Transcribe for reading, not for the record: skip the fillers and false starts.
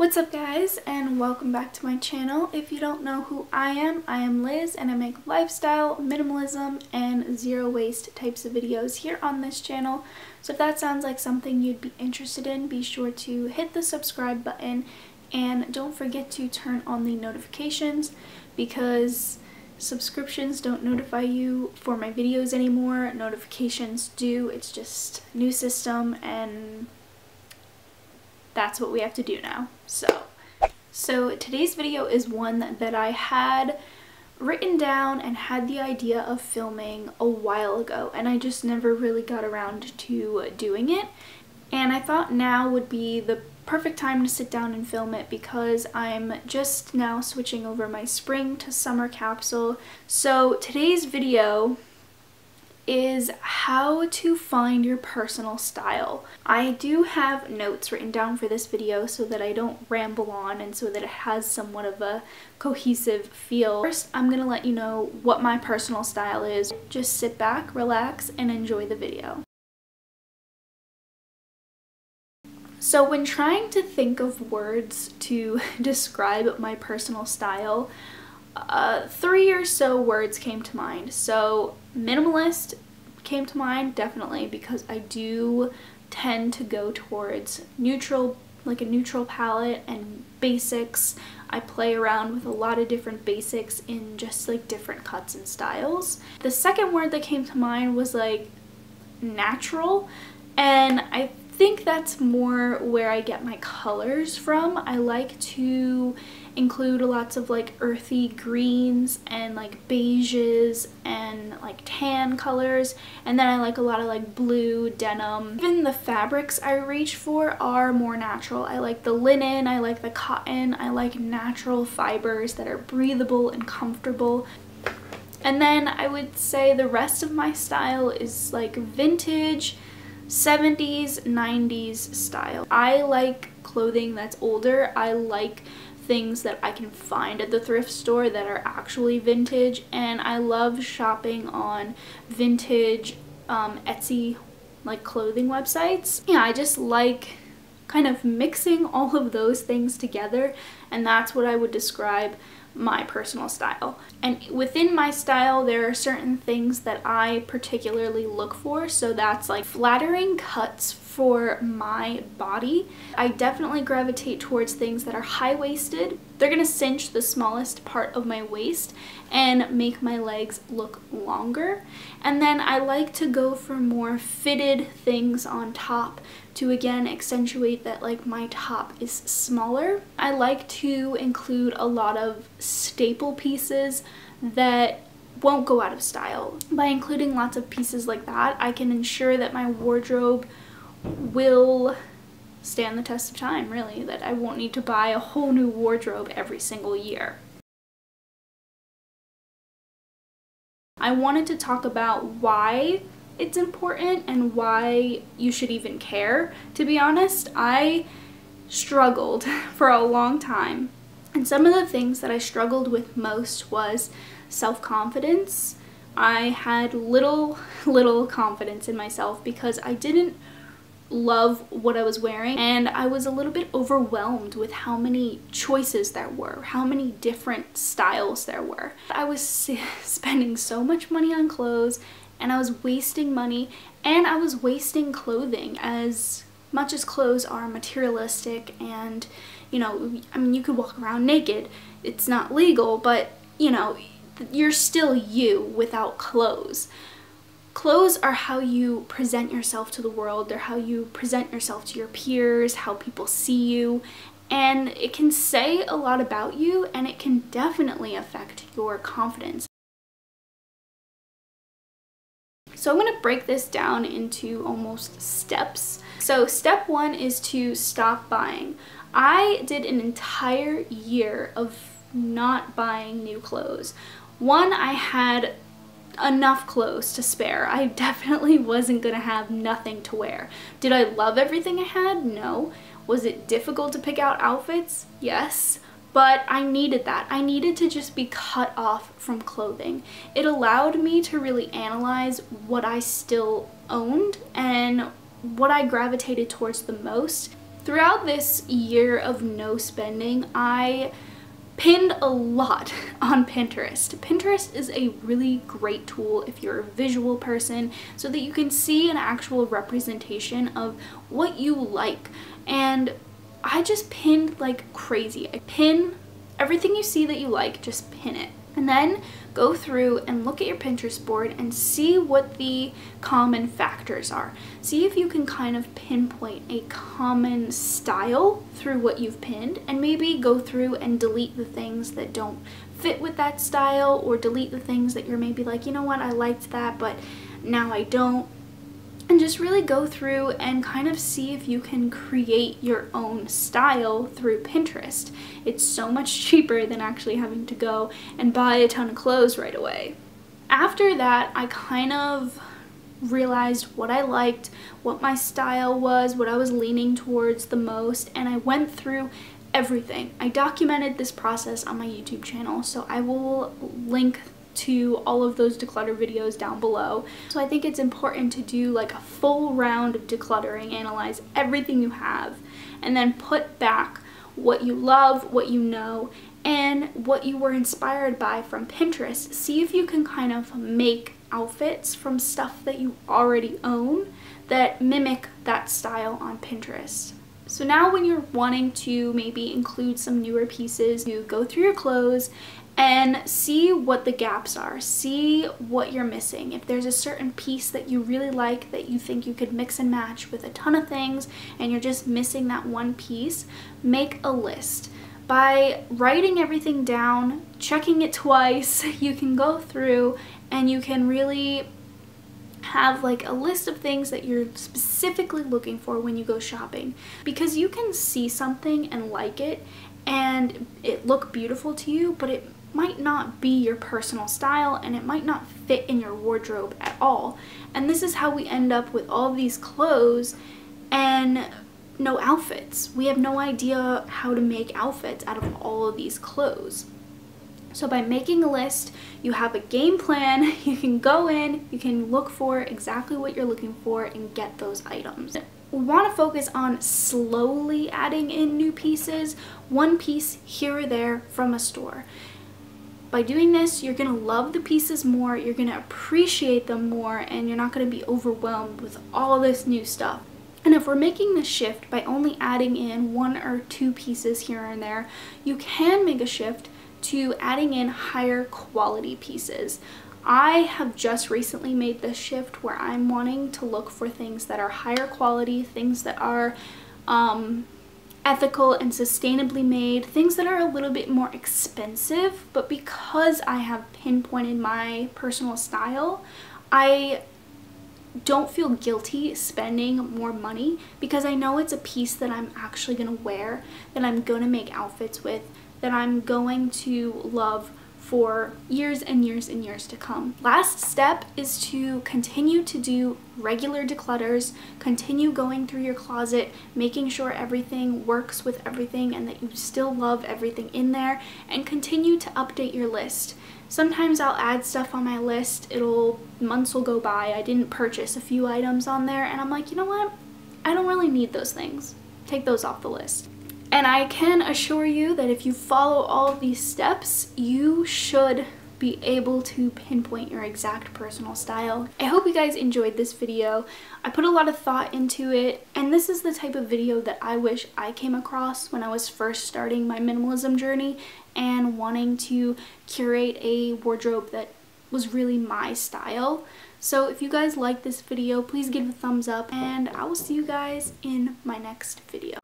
What's up guys, and welcome back to my channel. If you don't know who I am Liz, and I make lifestyle, minimalism, and zero waste types of videos here on this channel. So if that sounds like something you'd be interested in, be sure to hit the subscribe button and don't forget to turn on the notifications, because subscriptions don't notify you for my videos anymore. Notifications do. It's just a new system, and that's what we have to do now. So today's video is one that I had written down and had the idea of filming a while ago, and I just never really got around to doing it. And I thought now would be the perfect time to sit down and film it, because I'm just now switching over my spring to summer capsule. So today's video is how to find your personal style. I do have notes written down for this video so that I don't ramble on and so that it has somewhat of a cohesive feel. First, I'm gonna let you know what my personal style is. Just sit back, relax, and enjoy the video. So when trying to think of words to describe my personal style, 3 or so words came to mind. So minimalist came to mind, definitely, because I do tend to go towards neutral, like a neutral palette, and basics. I play around with a lot of different basics in just like different cuts and styles. The second word that came to mind was like natural, and I think that's more where I get my colors from. I like to include lots of like earthy greens and like beiges and like tan colors, and then I like a lot of like blue denim. Even the fabrics I reach for are more natural. I like the linen, I like the cotton, I like natural fibers that are breathable and comfortable. And then I would say the rest of my style is like vintage, 70s, 90s style. I like clothing that's older. I like things that I can find at the thrift store that are actually vintage, and I love shopping on vintage Etsy like clothing websites. Yeah, I just like kind of mixing all of those things together, and that's what I would describe my personal style. And within my style, there are certain things that I particularly look for. So that's like flattering cuts for my body. I definitely gravitate towards things that are high-waisted. They're gonna cinch the smallest part of my waist and make my legs look longer. And then I like to go for more fitted things on top to again accentuate that like my top is smaller. I like to include a lot of staple pieces that won't go out of style. By including lots of pieces like that, I can ensure that my wardrobe will stand the test of time, really, that I won't need to buy a whole new wardrobe every single year. I wanted to talk about why it's important and why you should even care. To be honest, I struggled for a long time, and some of the things that I struggled with most was self-confidence. I had little confidence in myself because I didn't love what I was wearing, and I was a little bit overwhelmed with how many choices there were, how many different styles there were. I was spending so much money on clothes, and I was wasting money, and I was wasting clothing. As much as clothes are materialistic, and you know, I mean, you could walk around naked, it's not legal, but you know, you're still you without clothes. Clothes are how you present yourself to the world. They're how you present yourself to your peers, how people see you, and it can say a lot about you, and it can definitely affect your confidence. So I'm going to break this down into almost steps. So step one is to stop buying. I did an entire year of not buying new clothes. One, I had enough clothes to spare. I definitely wasn't gonna have nothing to wear. Did I love everything I had? No. Was it difficult to pick out outfits? Yes. But I needed that. I needed to just be cut off from clothing. It allowed me to really analyze what I still owned and what I gravitated towards the most. Throughout this year of no spending, I pinned a lot on Pinterest. Pinterest is a really great tool if you're a visual person so that you can see an actual representation of what you like. And I just pinned like crazy. I pin everything you see that you like, just pin it. And then go through and look at your Pinterest board and see what the common factors are. See if you can kind of pinpoint a common style through what you've pinned, and maybe go through and delete the things that don't fit with that style, or delete the things that you're maybe like, you know what, I liked that, but now I don't. And just really go through and kind of see if you can create your own style through Pinterest. It's so much cheaper than actually having to go and buy a ton of clothes right away. After that, I kind of realized what I liked, what my style was, what I was leaning towards the most, and I went through everything. I documented this process on my YouTube channel, so I will link to all of those declutter videos down below. So I think it's important to do like a full round of decluttering, analyze everything you have, and then put back what you love, what you know, and what you were inspired by from Pinterest. See if you can kind of make outfits from stuff that you already own that mimic that style on Pinterest. So now when you're wanting to maybe include some newer pieces, you go through your clothes and see what the gaps are, see what you're missing. If there's a certain piece that you really like that you think you could mix and match with a ton of things and you're just missing that one piece, make a list. By writing everything down, checking it twice, you can go through and you can really have like a list of things that you're specifically looking for when you go shopping, because you can see something and like it and it look beautiful to you, but it might not be your personal style and it might not fit in your wardrobe at all. And this is how we end up with all of these clothes and no outfits. We have no idea how to make outfits out of all of these clothes. So by making a list, you have a game plan, you can go in, you can look for exactly what you're looking for and get those items. We want to focus on slowly adding in new pieces, one piece here or there from a store. By doing this, you're going to love the pieces more, you're going to appreciate them more, and you're not going to be overwhelmed with all this new stuff. And if we're making the shift by only adding in one or two pieces here and there, you can make a shift to adding in higher quality pieces. I have just recently made this shift where I'm wanting to look for things that are higher quality, things that are ethical and sustainably made, things that are a little bit more expensive, but because I have pinpointed my personal style, I don't feel guilty spending more money because I know it's a piece that I'm actually gonna wear, that I'm gonna make outfits with, that I'm going to love for years and years and years to come. Last step is to continue to do regular declutters, continue going through your closet, making sure everything works with everything and that you still love everything in there, and continue to update your list. Sometimes I'll add stuff on my list, months will go by, I didn't purchase a few items on there, and I'm like, you know what? I don't really need those things. Take those off the list. And I can assure you that if you follow all of these steps, you should be able to pinpoint your exact personal style. I hope you guys enjoyed this video. I put a lot of thought into it, and this is the type of video that I wish I came across when I was first starting my minimalism journey and wanting to curate a wardrobe that was really my style. So if you guys like this video, please give it a thumbs up, and I will see you guys in my next video.